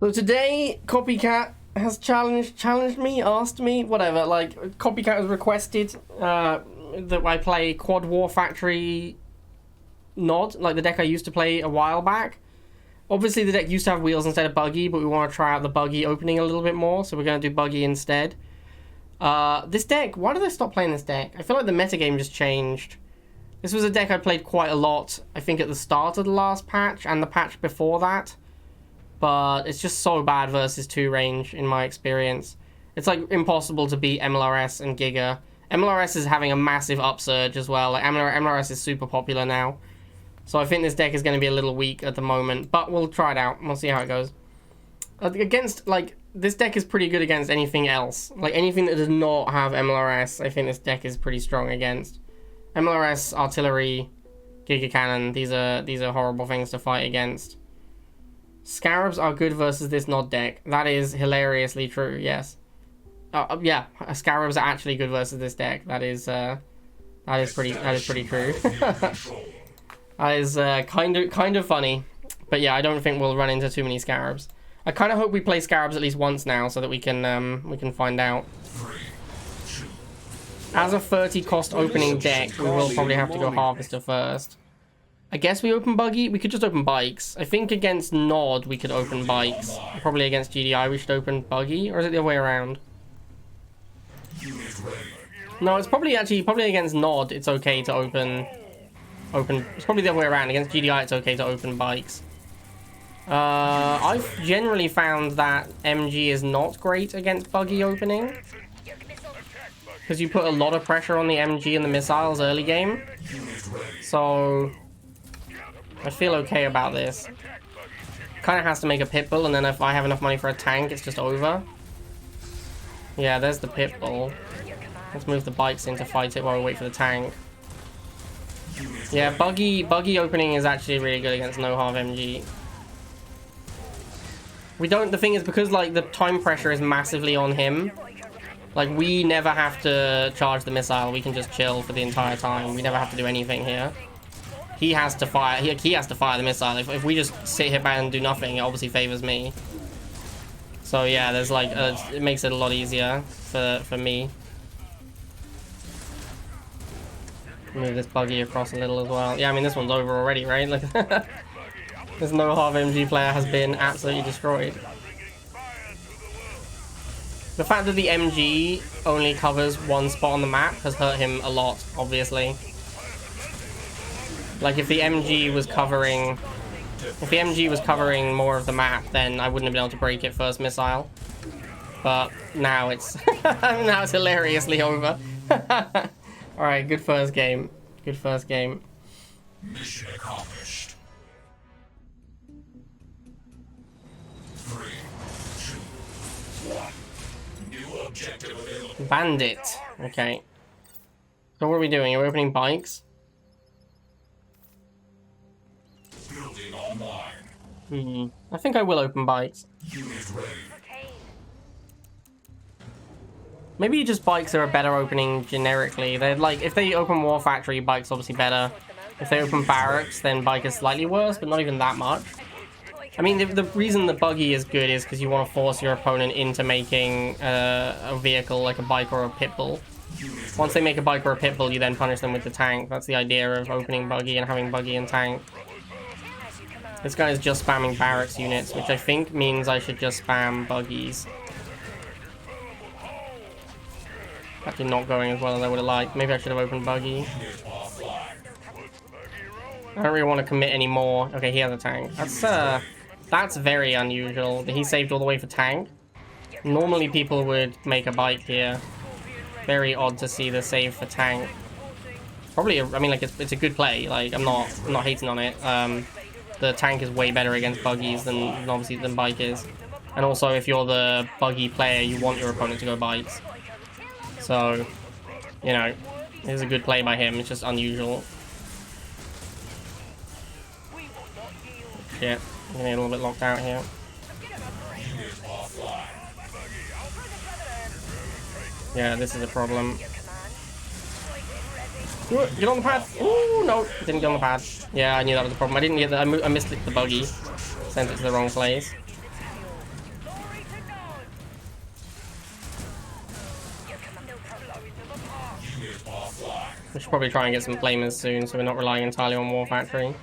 So today, Copycat has challenged me, asked me, whatever. Like, Copycat has requested that I play Quad War Factory Nod, like the deck I used to play a while back. Obviously, the deck used to have wheels instead of Buggy, but we want to try out the Buggy opening a little bit more, so we're going to do Buggy instead. This deck, why did I stop playing this deck? I feel like the metagame just changed. This was a deck I played quite a lot, I think at the start of the last patch, and the patch before that. But it's just so bad versus 2 range, in my experience. It's like impossible to beat MLRS and Giga. MLRS is having a massive upsurge as well. Like, MLRS is super popular now. So I think this deck is going to be a little weak at the moment, but we'll try it out. We'll see how it goes. Against, like, this deck is pretty good against anything else. Like, anything that does not have MLRS, I think this deck is pretty strong against. MLRS, Artillery, Giga Cannon, these are horrible things to fight against. Scarabs are good versus this Nod deck. That is hilariously true, yes. Yeah, Scarabs are actually good versus this deck. That is pretty true. That is kind of funny. But yeah, I don't think we'll run into too many Scarabs. I kind of hope we play Scarabs at least once now so that we can find out. As a 30 cost opening deck, we will probably have to go Harvester first. I guess we open Buggy. We could just open Bikes. I think against Nod we could open Bikes. Probably against GDI we should open Buggy, or is it the other way around? No, it's probably against Nod. It's okay to open. It's probably the other way around. Against GDI, it's okay to open Bikes. I've generally found that MG is not great against Buggy opening, because you put a lot of pressure on the MG and the missiles early game. So I feel okay about this. Kind of has to make a Pitbull, and then if I have enough money for a tank, it's just over. Yeah, there's the Pitbull. Let's move the Bikes in to fight it while we wait for the tank. Yeah, Buggy opening is actually really good against no-half MG. The thing is, because like the time pressure is massively on him, like we never have to charge the missile. We can just chill for the entire time. We never have to do anything here. He has to fire. He has to fire the missile. If we just sit here back and do nothing, it obviously favors me. So yeah, there's like it makes it a lot easier for me. Move this Buggy across a little as well. Yeah, I mean this one's over already, right? Like this no-half MG player has been absolutely destroyed. The fact that the MG only covers one spot on the map has hurt him a lot, obviously. Like if the MG was covering more of the map, then I wouldn't have been able to break it first missile. But now it's now it's hilariously over. All right, good first game. Good first game. Mission accomplished. 3, 2, 1. New objective available. Bandit. Okay. So what are we doing? Are we opening Bikes? Building online. I think I will open Bikes. Unit ready. Maybe just Bikes are a better opening generically. They're like, if they open War Factory, Bike's obviously better. If they open Barracks, then Bike is slightly worse, but not even that much. I mean, the reason the Buggy is good is because you want to force your opponent into making a vehicle like a Bike or a Pitbull. Once they make a Bike or a Pitbull, you then punish them with the tank. That's the idea of opening Buggy and having Buggy and tank. This guy is just spamming Barracks units, which I think means I should just spam Buggies. Actually not going as well as I would have liked. Maybe I should have opened Buggy. I don't really want to commit anymore. Okay, he has a tank. That's very unusual. He saved all the way for tank. Normally people would make a Bike here. Very odd to see the save for tank. Probably, I mean, like it's a good play. Like I'm not hating on it. The tank is way better against Buggies than obviously than Bike is. And also, if you're the Buggy player, you want your opponent to go Bikes. So, you know, it is a good play by him. It's just unusual. Shit, I'm getting a little bit locked out here. Yeah, this is a problem. Ooh, get on the pad! Ooh, no, didn't get on the pad. Yeah, I knew that was a problem. I didn't get that. I misclicked the Buggy. Sent it to the wrong place. We should probably try and get some flamers soon, so we're not relying entirely on War Factory.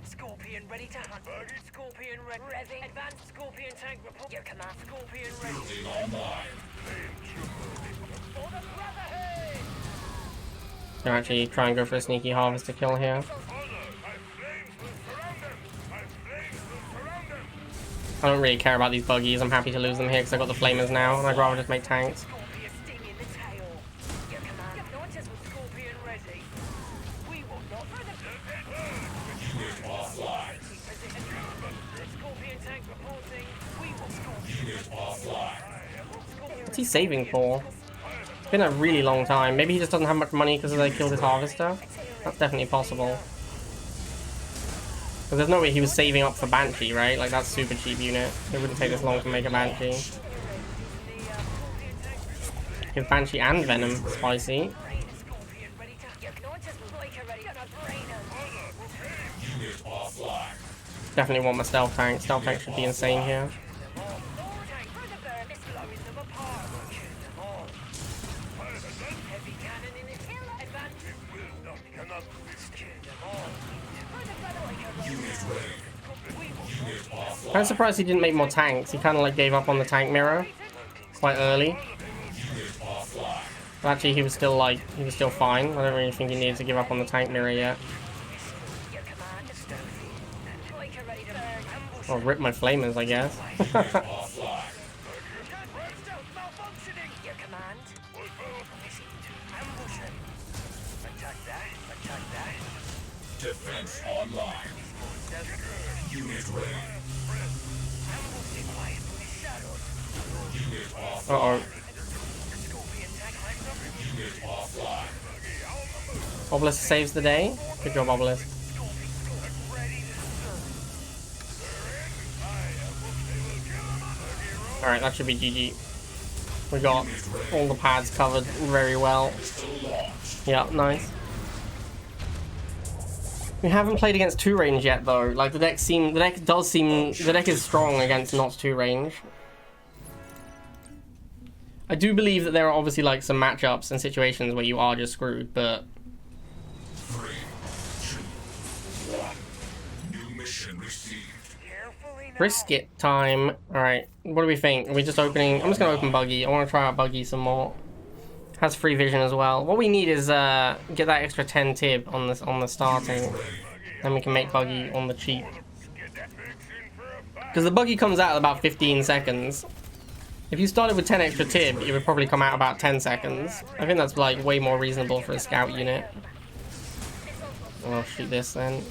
Scorpion ready to hunt. Scorpion ready. Advanced Scorpion tank report. Your command. Scorpion ready. Building online. For the Brotherhood. So actually try and go for a sneaky harvester kill here. I don't really care about these buggies. I'm happy to lose them here because I got the flamers now, and I'd rather just make tanks. Scorpion sting in the tail. Your command. Launchers with Scorpion ready. We will not Unit offline. Scorpion tank reporting. We will Scorpion. Unit offline. What's he saving for? It's been a really long time. Maybe he just doesn't have much money because they killed his harvester. That's definitely possible. But there's no way he was saving up for Banshee, right? Like, that's super cheap unit. It wouldn't take this long to make a Banshee. Give Banshee and Venom. Spicy. Scorpion ready to launchers with Laker ready. Gonna brain him. Unit offline. Definitely want my stealth tank. Stealth tank should be insane here. Tank for the burn is blowing them apart. Heavy cannon in its tail. Advance. Kill them all. For the Brotherhood. Unit ready. Unit offline. I'm surprised he didn't make more tanks. He kind of like gave up on the tank mirror quite early. Unit offline. But actually, he was still fine. I don't really think he needed to give up on the tank mirror yet. Your command is stealthy. Laker ready to burn. Ambush. Or rip my flamers, I guess. Offline. Malfunctioning. Your command. Ambush him. Attack that. Attack that. Defense online. Unit ready. Ambush it quietly. Shadowed. Unit offline. Uh-oh. Scorpion tank climbs up. Unit offline. Obelisk saves the day. Good job, Obelisk. Ready to serve. Alright, that should be GG. We got all the pads covered very well. Yeah, nice. We haven't played against 2 range yet though. Like the deck is strong against not 2 range. I do believe that there are obviously like some matchups and situations where you are just screwed, but 3, 2, 1. New mission received. Carefully now. brisket time. Alright, what do we think? Are we just opening? I'm just gonna open Buggy. I want to try out Buggy some more. Has free vision as well. What we need is get that extra 10 tib on the starting. Then we can make Buggy on the cheap. Because the Buggy comes out at about 15 seconds. If you started with 10 extra tib, it would probably come out about 10 seconds. I think that's like way more reasonable for a scout unit. I'll shoot this then.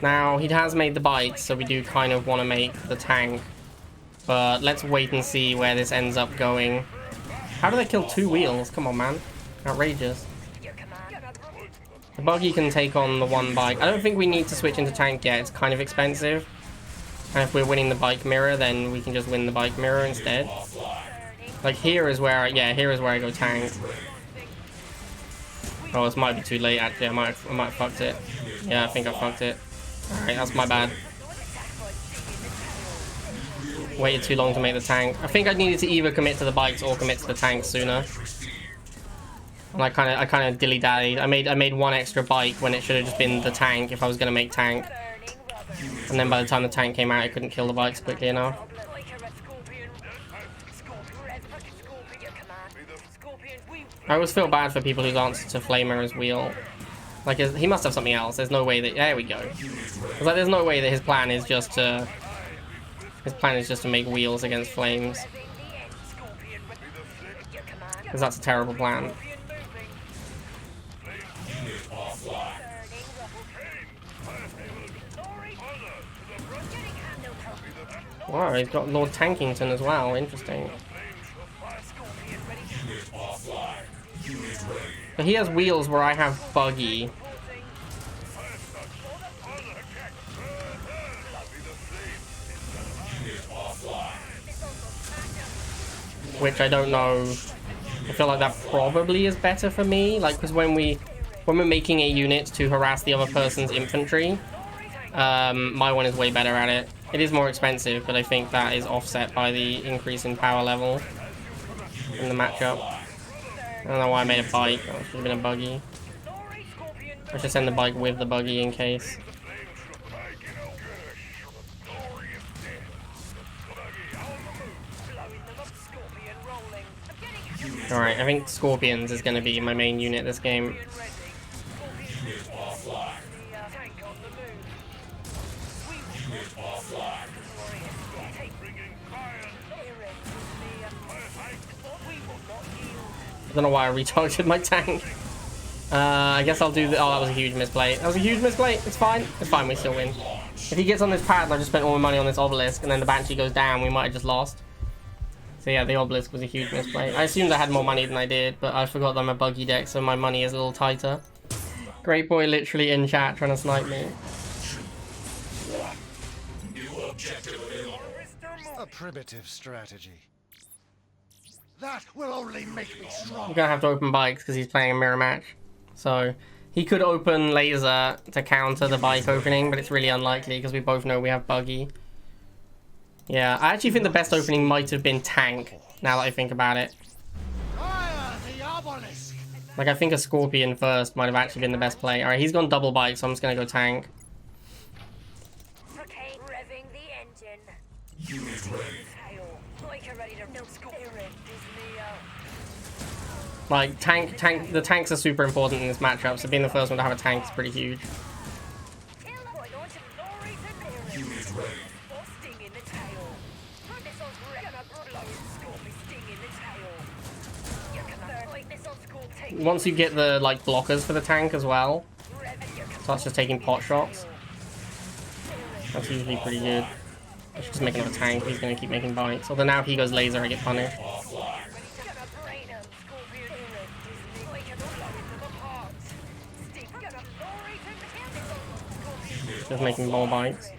Now, he has made the bite, so we do kind of want to make the tank. But let's wait and see where this ends up going. How do they kill 2 wheels? Come on, man. Outrageous. The Buggy can take on the 1 bike. I don't think we need to switch into tank yet. It's kind of expensive. And if we're winning the bike mirror, then we can just win the bike mirror instead. Like here is where, here is where I go tank. Oh, this might be too late actually. I might have fucked it. Yeah, I think I fucked it. Alright, that's my bad. Waited too long to make the tank. I think I needed to either commit to the bikes or commit to the tank sooner. And I kind of dilly-dallied. I made 1 extra bike when it should have just been the tank if I was gonna make tank. And then by the time the tank came out, I couldn't kill the bikes quickly enough. I always feel bad for people whose answer to Flamer is wheel. Like, he must have something else. There's no way that... There we go. It's like, there's no way that his plan is just to... His plan is just to make wheels against flames. Because that's a terrible plan. Wow, he's got Lord Tankington as well. Interesting. But he has wheels where I have Buggy. Which I don't know. I feel like that probably is better for me. Like, because when we're making a unit to harass the other person's infantry, my one is way better at it. It is more expensive, but I think that is offset by the increase in power level in the matchup. I don't know why I made a bike. That should have been a buggy. I should send the bike with the buggy in case. Alright, I think Scorpions is going to be my main unit this game. I don't know why I retargeted my tank. I guess I'll do the... Oh, that was a huge misplay. That was a huge misplay. It's fine. It's fine. We still win. If he gets on this pad and I just spent all my money on this Obelisk and then the Banshee goes down, we might have just lost. So yeah, the Obelisk was a huge misplay. I assumed I had more money than I did, but I forgot that I'm a buggy deck, so my money is a little tighter. Great boy literally in chat trying to snipe me. A primitive strategy. That will only make me strong. I'm gonna have to open bikes because he's playing a mirror match. So he could open laser to counter the bike opening, but it's really unlikely because we both know we have buggy. Yeah, I actually think the best opening might have been tank, now that I think about it. The Obelisk. Like, I think a Scorpion first might have actually been the best play. Alright, he's gone double bike, so I'm just gonna go tank. Okay, revving the engine. Unit ready. Like ready to no scoop. Like, the tanks are super important in this matchup, so being the first one to have a tank is pretty huge. Unit ready. Once you get the, like, blockers for the tank as well, starts just taking pot shots. That's usually pretty good. I should just make another tank, he's gonna keep making bites. Although now if he goes laser, I get punished. Just making more bites.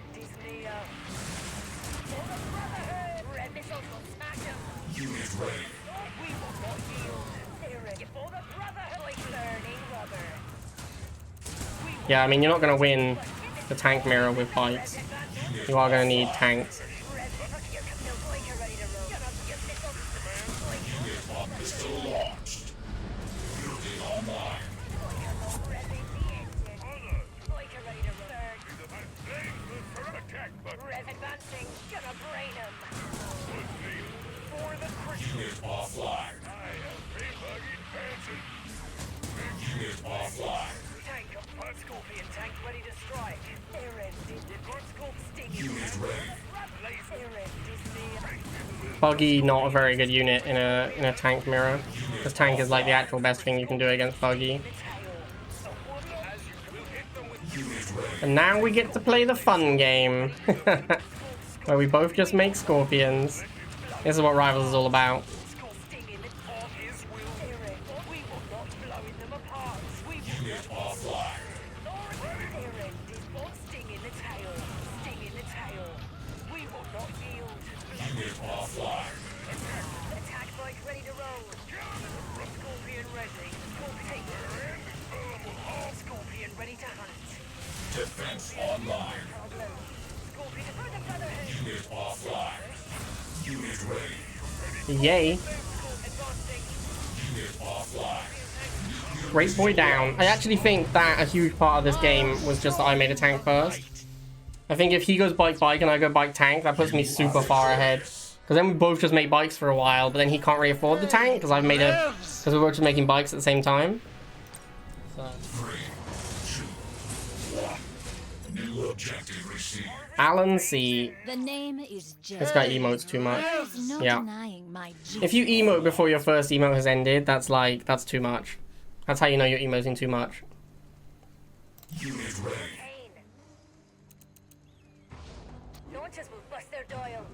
Unit ready. Yeah, I mean, you're not going to win the tank mirror with bikes. You are going to need tanks. Unit offline. Unit offline. Scorpion tank ready to strike. Unit ready. Buggy, not a very good unit in a tank mirror. Because tank is like the actual best thing you can do against Buggy. And now we get to play the fun game. Where we both just make Scorpions. This is what Rivals is all about. Defense online. Unit offline. Unit ready. Yay. Unit offline. Great boy down. I actually think that a huge part of this game was just that I made a tank first. I think if he goes bike and I go bike tank, that puts me super far ahead. Because then we both just make bikes for a while, but then he can't really afford the tank because because we're both just making bikes at the same time. So. 3, 2, 1. New objective received. Alan C. The name is Jay. This guy emotes too much. There's no Yeah. denying my If you emote before your first emote has ended, that's too much. That's how you know you're emoting too much. Unit ready. Launchers will bust their dial.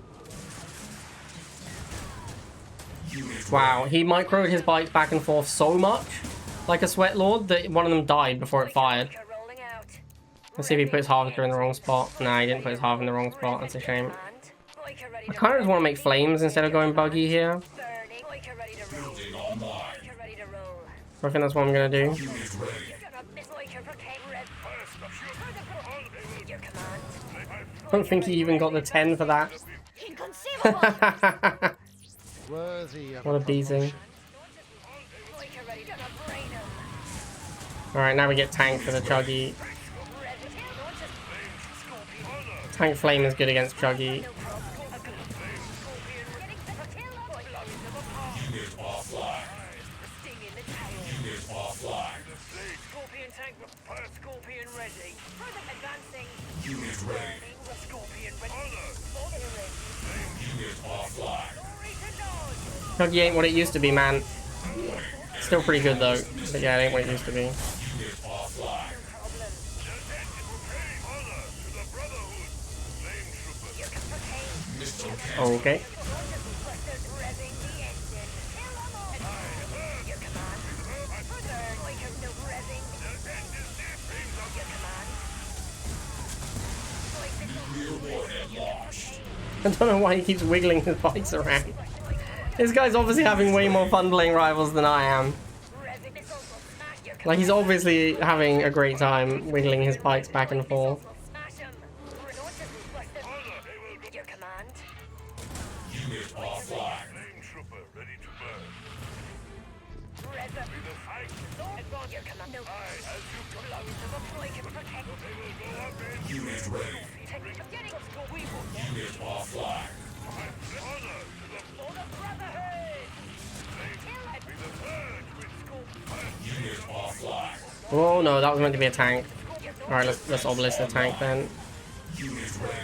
Unit Wow, he microed his bikes back and forth so much, like a sweat lord, that one of them died before it fired. Rolling out. Let's see if he put his harvester in the wrong spot. Nah, he didn't put his harvester in the wrong spot. That's a shame. I kind of just want to make flames instead of going buggy here. building online. I think that's what I'm gonna do. Unit ready. Your command. don't think he even got the 10 for that. Inconceivable! Worthy of What a beating. Oiker ready to brain him. Alright, now we get tank for the Chuggy. Tank Flame is good against Chuggy. Unit offline. Unit offline. Scorpion tank, Scorpion ready. Advancing. Unit ready. Scorpion ready. Unit offline. Chuggy ain't what it used to be, man. Still pretty good though. But yeah, it ain't what it used to be. Unit offline. Missile cannon. Okay. Real warhead launched. I don't know why he keeps wiggling his bikes around. This guy's obviously having way more fun playing Rivals than I am. Like, he's obviously having a great time wiggling his bikes back and forth. Unit offline. Unit ready. Unit offline. Unit offline. Oh no, that was meant to be a tank. Alright, let's Obelisk the tank then. Unit ready.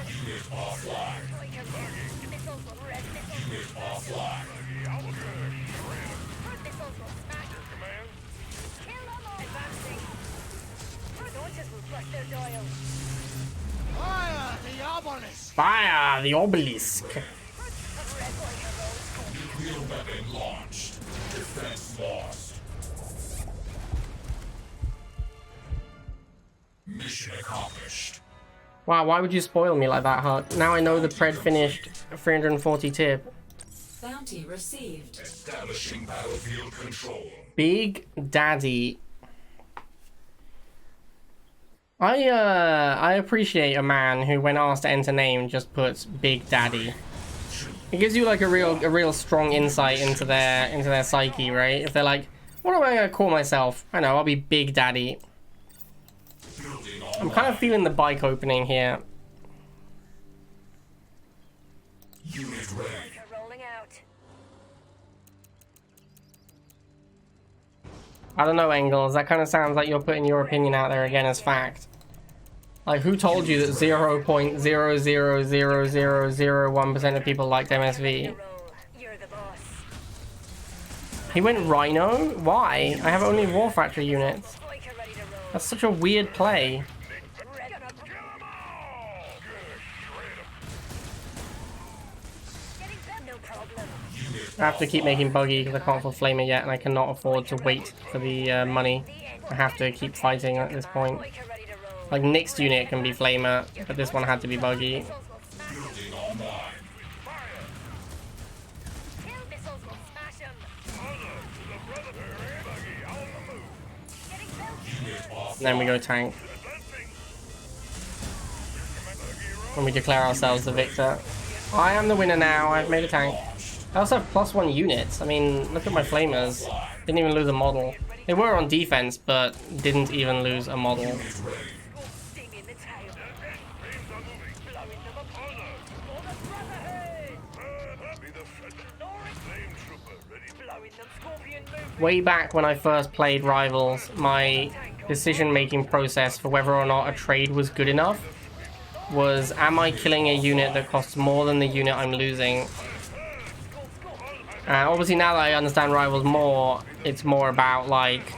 Unit offline. Unit offline. fire the Obelisk! Fire the Obelisk! Nuclear weapon launched. Defense lost. Mission accomplished. Wow, why would you spoil me like that, Huck? Now I know the pred finished 340 tip. Bounty received. Establishing battlefield control. Big Daddy. I appreciate a man who, when asked to enter name, just puts Big Daddy. It gives you like a real strong insight into their psyche, right? If they're like, what am I gonna call myself? I know, I'll be Big Daddy. Building I'm kind of feeling the bike opening here. Unit ready. Rolling out. I don't know, Engels. That kind of sounds like you're putting your opinion out there again as fact. Like, who told you that 0.0000001% of people liked MSV? You're the boss. He went Rhino? Why? I have only War Factory units. Oiker ready to roll. That's such a weird play. No problem. I have to keep making Buggy because I can't afford Flamer yet, and I cannot afford to wait for the money. I have to keep fighting at this point. Oiker ready to roll. Like, next unit can be Flamer, but this one had to be Buggy. Building online. Kill missiles will smash him. Unit off. And then we go tank. And we declare ourselves the victor. I am the winner now, I've made a tank. I also have +1 units. I mean, look at my Flamers. Didn't even lose a model. They were on defense, but didn't even lose a model. Sting in the tail. Blowing them apart. For the Brotherhood. Blowing them. Scorpion movement. Way back when I first played Rivals, my decision-making process for whether or not a trade was good enough was, am I killing a unit that costs more than the unit I'm losing? Obviously, now that I understand Rivals more, it's more about, like,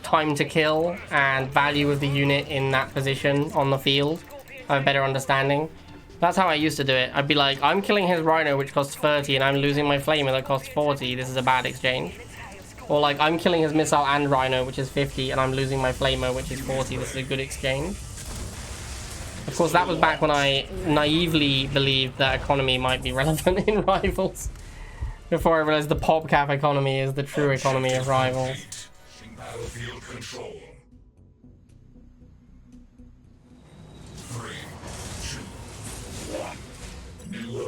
time to kill and value of the unit in that position on the field. I have a better understanding. That's how I used to do it. I'd be like, I'm killing his Rhino, which costs 30, and I'm losing my Flamer that costs 40. This is a bad exchange. Or, like, I'm killing his Missile and Rhino, which is 50, and I'm losing my Flamer, which is 40. This is a good exchange. Of course, that was back when I naively believed that economy might be relevant in Rivals. Before I realized the PopCap economy is the true economy of Rivals. Battlefield control.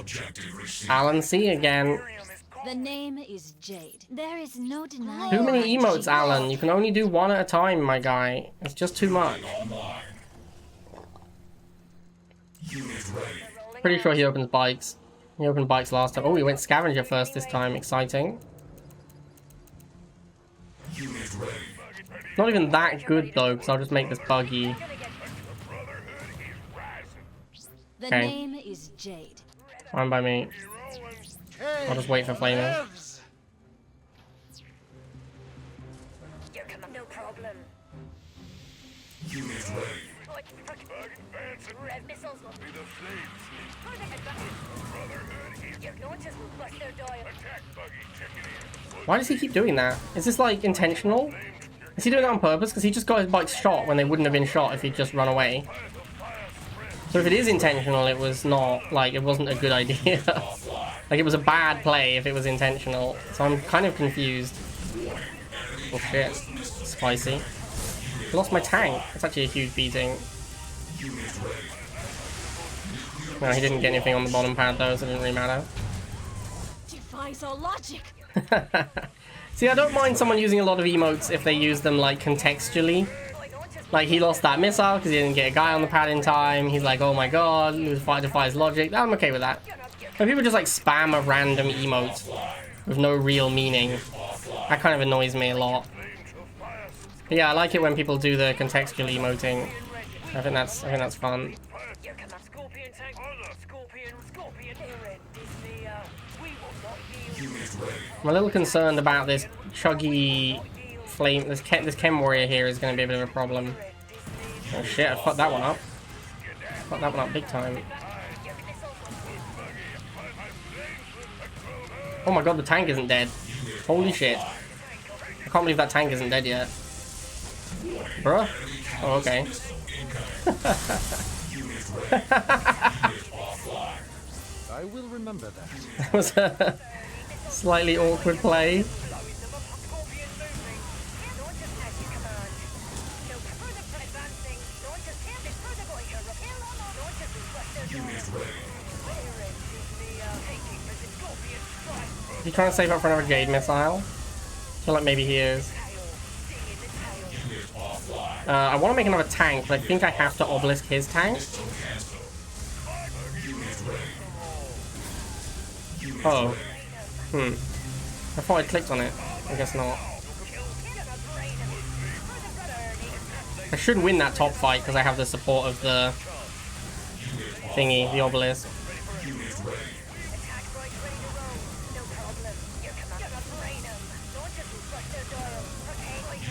objective received. Alan C again. The name is Jade. There is no denying. Too many I'm emotes, Jade. Alan. You can only do one at a time, my guy. It's just too much. Online. Unit ready. Pretty sure he opens bikes. He opened bikes last time. Oh, he went scavenger first this time. Exciting. Unit ready. Not even that good though, because I'll just make this buggy. The Okay. name is Jade. Fine by me. I'll just wait for flaming. Whatevs. No problem. Unit ready. Red missiles will be the flames. Your launches will bust their dial. Why does he keep doing that? Is this like intentional? Is he doing that on purpose? Because he just got his bikes shot when they wouldn't have been shot if he'd just run away. So if it is intentional, it was not, like, it wasn't a good idea. Like, it was a bad play if it was intentional. So I'm kind of confused. Oh shit. Spicy. I lost my tank. That's actually a huge beating. No, he didn't get anything on the bottom pad though, so it didn't really matter. Defies all logic. See, I don't mind someone using a lot of emotes if they use them, like, contextually. Like, he lost that missile because he didn't get a guy on the pad in time. He's like, oh my god, defies logic. I'm okay with that. But people just, like, spam a random emote with no real meaning. That kind of annoys me a lot. But yeah, I like it when people do the contextual emoting. I think that's fun. Scorpion tank. Scorpion. We will not yield. Unit ready. I'm a little concerned about this chuggy flame. This chem warrior here is going to be a bit of a problem. Oh shit, I fucked that one up. Fucked that one up big time. Oh my god, the tank isn't dead. Holy shit. I can't believe that tank isn't dead yet. Bruh. Oh, okay. I will remember that. That was a slightly awkward play. Is he trying to save up for another Jade missile? I feel like maybe he is. I want to make another tank, but I think I have to Obelisk his tank. Oh. I thought I clicked on it. I guess not. I should win that top fight because I have the support of the thingy, the Obelisk.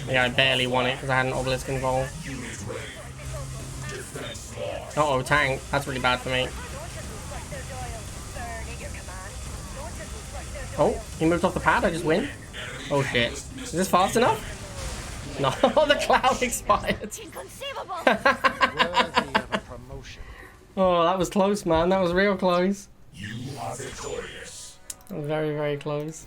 Yeah, I barely won it because I had an Obelisk involved. Uh-oh, tank. That's really bad for me. Oh, he moved off the pad. I just win. Oh shit. Is this fast enough? No, the cloud expired. Inconceivable. Worthy of a promotion. Oh, that was close, man. That was real close. You are victorious. That was very, very close.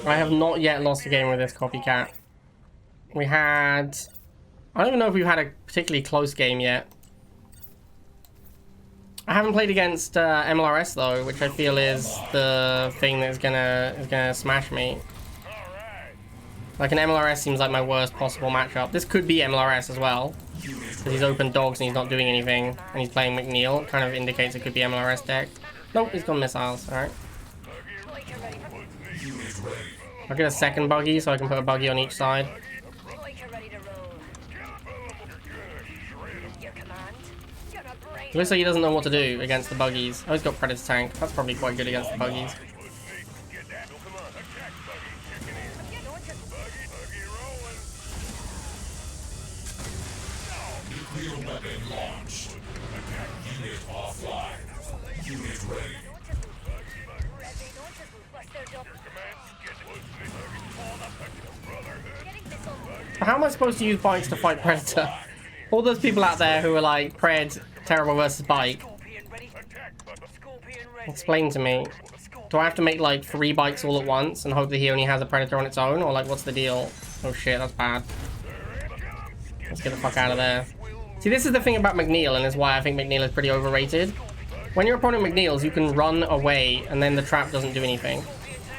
I have not yet lost a game with this copycat. We had... I don't even know if we've had a particularly close game yet. I haven't played against MLRS though, which I feel is the thing that's gonna smash me. Like an MLRS seems like my worst possible matchup. This could be MLRS as well, because he's open dogs and he's not doing anything, and he's playing McNeil. It kind of indicates it could be MLRS deck. Nope, he's got missiles. All right. I'll get a second buggy so I can put a buggy on each side. It looks like he doesn't know what to do against the buggies. Oh, he's got Predator tank. That's probably quite good against the buggies. Nuclear weapon launched. Unit offline. Unit ready. How am I supposed to use bikes to fight Predator? All those people out there who are like, Pred, terrible versus bike. Explain to me. Do I have to make like 3 bikes all at once and hope that he only has a predator on its own? Or like, what's the deal? Oh shit, that's bad. Let's get the fuck out of there. See, this is the thing about McNeil, and is why I think McNeil is pretty overrated. When your opponent McNeils, you can run away, and then the trap doesn't do anything.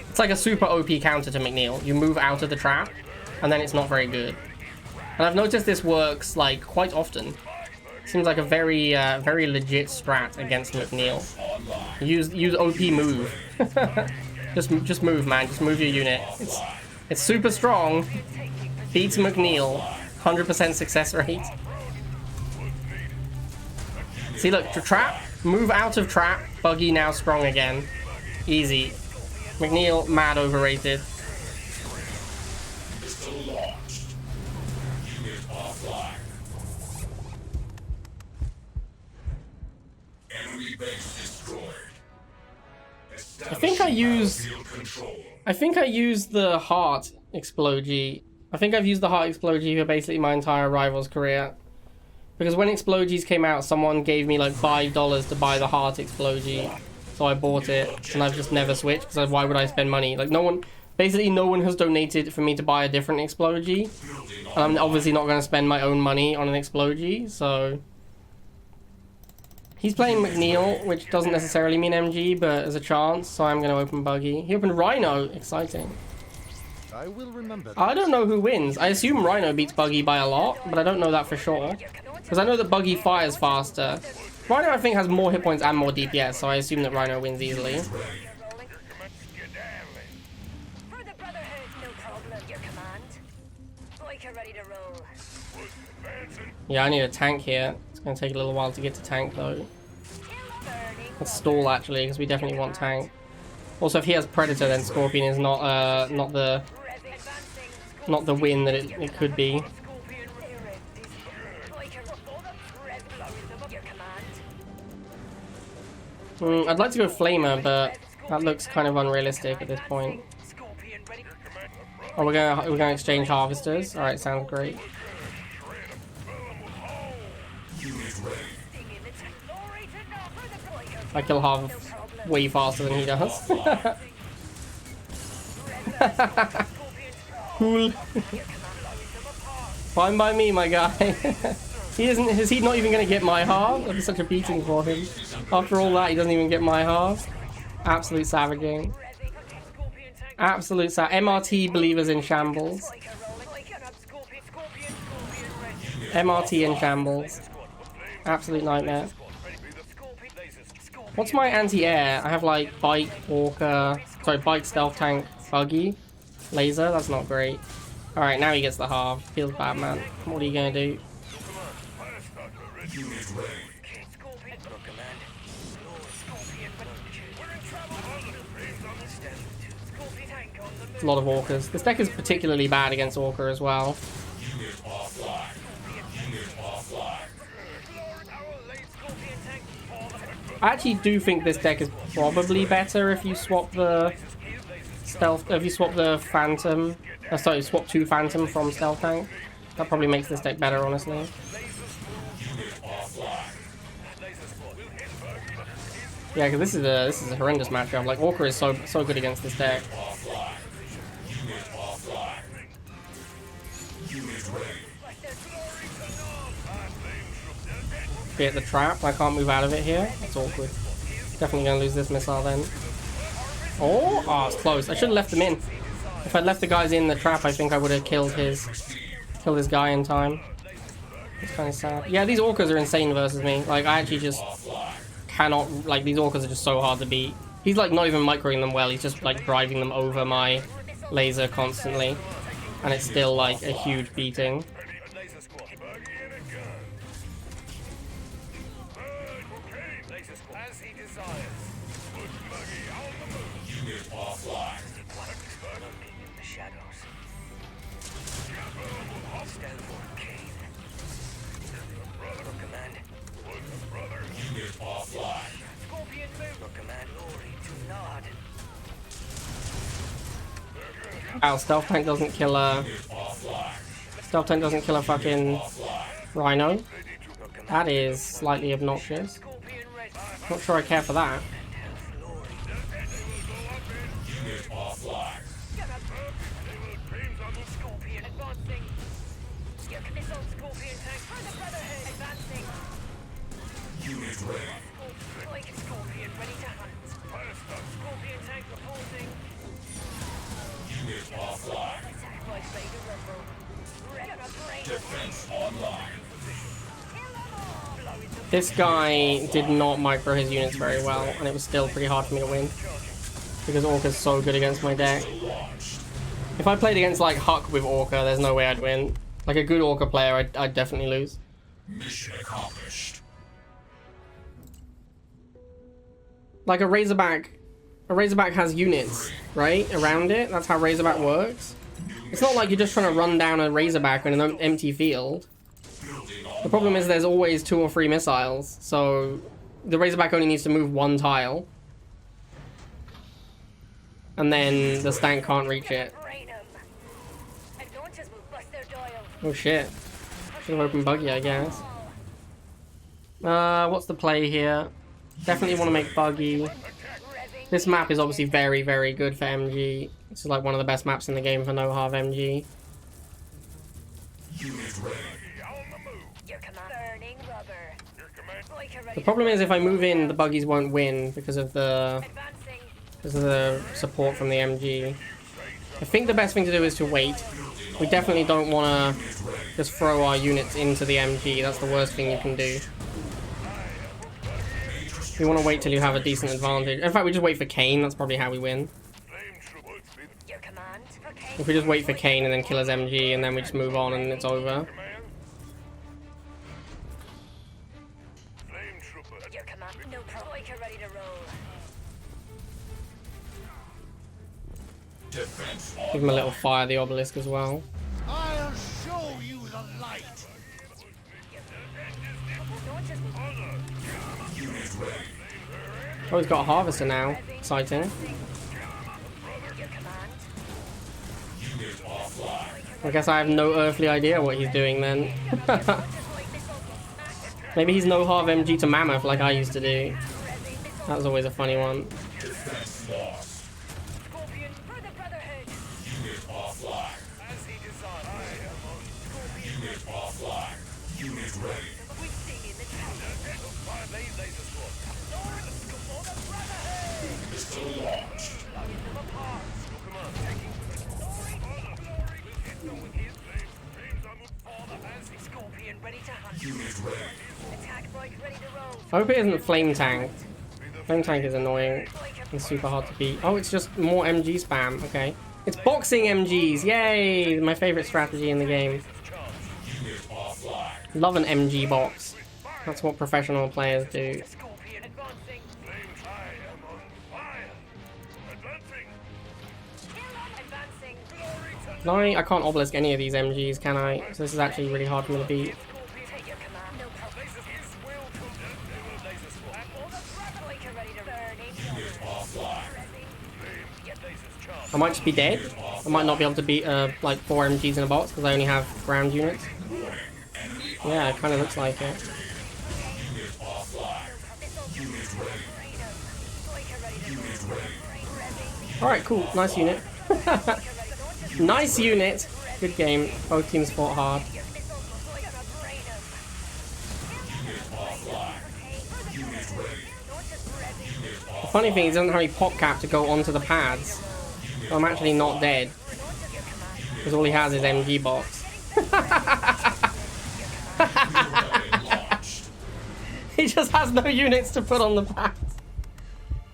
It's like a super OP counter to McNeil. You move out of the trap, and then it's not very good. And I've noticed this works, like, quite often. Seems like a very, very legit strat against McNeil. Use OP move. just move, man. Just move your unit. It's super strong. Beats McNeil. 100% success rate. See, look, trap. Move out of trap. Buggy now strong again. Easy. McNeil, mad overrated. I think I used the heart explogy. I think I've used the heart explogy for basically my entire Rivals career. Because when explogies came out, someone gave me like $5 to buy the heart explogy. So I bought it, and I've just never switched, because why would I spend money? Like, basically no one has donated for me to buy a different explogy. And I'm obviously not going to spend my own money on an explogy, so... He's playing McNeil, which doesn't necessarily mean MG, but there's a chance, so I'm going to open Buggy. He opened Rhino. Exciting. I will remember that. I don't know who wins. I assume Rhino beats Buggy by a lot, but I don't know that for sure. Because I know that Buggy fires faster. Rhino, I think, has more hit points and more DPS, so I assume that Rhino wins easily. For the Brotherhood, no problem, your command. Orca ready to roll. Yeah, I need a tank here. It's going to take a little while to get to tank, though. Let's stall, actually, because we definitely want tank. Also, if he has Predator, then Scorpion is not the win that it could be. I'd like to go Flamer, but that looks kind of unrealistic at this point. Oh, we're gonna exchange Harvesters. All right, sounds great. I kill Harv way faster than he does. Cool. Fine by me, my guy. Is he not even gonna get my Harv? That'd be such a beating for him. After all that, he doesn't even get my Harv. Absolute savaging. Absolute MRT believers in shambles. MRT in shambles. Absolute nightmare. What's my anti-air? I have like bike, Orca, sorry, bike, stealth tank, Buggy, laser. That's not great. All right, now he gets the half. Feels bad, man. What are you gonna do? A lot of Orcas. This deck is particularly bad against Orca as well. I actually do think this deck is probably better if you swap the stealth, if you swap the Phantom. Sorry, swap 2 Phantom from Stealth Tank. That probably makes this deck better, honestly. Yeah, because this is a horrendous matchup. Like, Orca is so good against this deck. Be at the trap. I can't move out of it here. That's awkward. Definitely gonna lose this missile then. Oh, it's close. I should have left them in. If I'd left the guys in the trap, I think I would have killed his guy in time. It's kind of sad. Yeah, these Orcas are insane versus me. Like, I actually just cannot. Like, these Orcas are just so hard to beat. He's like not even microing them well. He's just like driving them over my laser constantly, and it's still like a huge beating. Wow, Stealth Tank doesn't kill a fucking Rhino. That is slightly obnoxious. Not sure I care for that. Scorpion advancing. Your missile Scorpion tank for the Brotherhood advancing. Unit ready. Like a Scorpion ready to hunt. Scorpion tank reporting. Unit offline. Attack by Blade of Rumble. Ready to brain. Defense online. Kill them all. Blow into This guy did not micro his units very well, and it was still pretty hard for me to win. Because Orca's so good against my deck. If I played against like Huck with Orca, there's no way I'd win. Like a good Orca player, I'd definitely lose. Mission accomplished. Like a Razorback has units, right? Around it. That's how Razorback works. It's not like you're just trying to run down a Razorback in an empty field. The problem is there's always 2 or 3 missiles, so the Razorback only needs to move 1 tile. And then the stank can't reach it. brain them. And launchers will bust their dial. Oh shit. Should have opened Buggy, I guess. What's the play here? Definitely want to make Buggy. Revving. This map is obviously very, very good for MG. This is like one of the best maps in the game for no-half MG. Unit ready. Your command. Burning rubber. Like a The ready problem is if I move in, the Buggies won't win because of the support from the MG. I think the best thing to do is to wait. We definitely don't want to just throw our units into the MG. That's the worst thing you can do. We want to wait till you have a decent advantage. In fact, we just wait for Kane. That's probably how we win. Your command. Okay. If we just wait for Kane and then kill his MG and then we just move on and it's over. Your command. No problem. Like a ready to roll. Defense Give him a little fire, the Obelisk as well. I'll show you the light. Launchers will unit ready. Oh, he's got a Harvester now. Exciting. your command. Unit offline. I guess I have no earthly idea what he's doing then. Maybe he's no-half MG to Mammoth like I used to do. That was always a funny one. Defense lost. Scorpion for the Brotherhood. Unit offline. As he designed. Unit offline. Unit ready. We sing in the tower. Laser squad. For the Brotherhood. Missile launched. Blowing them apart. Your command. Taking Scorpion ready to hunt. Unit ready. Attack bike ready to roll. I hope it isn't Flame Tank. Flame Tank is annoying. It's super hard to beat. Oh, it's just more MG spam. Okay. It's boxing MGs. Yay! My favorite strategy in the game. Unit offline. Love an MG box. That's what professional players do. Scorpion advancing. I am on fire. Advancing. I can't Obelisk any of these MGs, can I? So this is actually really hard for me to beat. Scorpion, take your command. No problem. Laser squad. For the Brotherhood. Like a ready to burning. Unit offline. Get lasers charged. I might just be dead. I might not be able to beat like 4 MGs in a box because I only have ground units. Yeah, it kind of looks like it. Unit offline. Unit ready. Unit ready. Alright, cool. Nice unit. Nice unit. Good game. Both teams fought hard. Unit offline. Unit ready. The funny thing is, he doesn't have any pop cap to go onto the pads. So I'm actually not dead. Because all he has is MG box. He just has no units to put on the pads.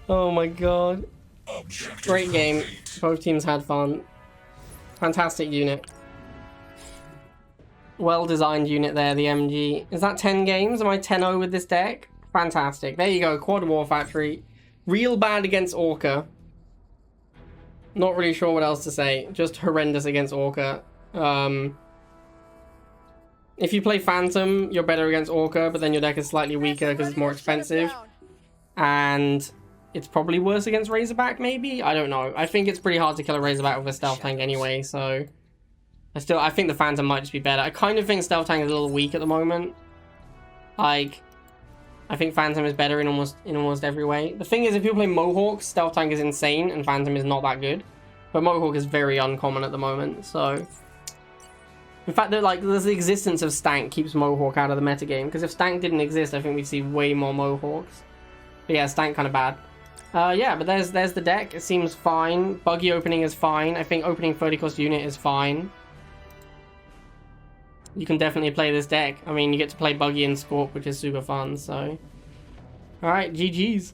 Oh my god. Objective Great game. complete. Both teams had fun. Fantastic unit. Well designed unit there, the MG. Is that 10 games? Am I 10-0 with this deck? Fantastic. There you go, Quad War Factory. Real bad against Orca. Not really sure what else to say. Just horrendous against Orca. If you play Phantom, you're better against Orca, but then your deck is slightly weaker because it's more expensive. And it's probably worse against Razorback, maybe? I don't know. I think it's pretty hard to kill a Razorback with a Stealth Tank anyway, so... I think the Phantom might just be better. I kind of think Stealth Tank is a little weak at the moment. Like, I think Phantom is better in almost every way. The thing is, if you play Mohawk, Stealth Tank is insane, and Phantom is not that good. But Mohawk is very uncommon at the moment, so... In fact, like, the existence of Stank keeps Mohawk out of the metagame, because if Stank didn't exist, I think we'd see way more Mohawks. But yeah, Stank kind of bad. Yeah, but there's the deck. It seems fine. Buggy opening is fine. I think opening 30 cost unit is fine. You can definitely play this deck. I mean, you get to play Buggy and Scorp, which is super fun, so... Alright, GG's.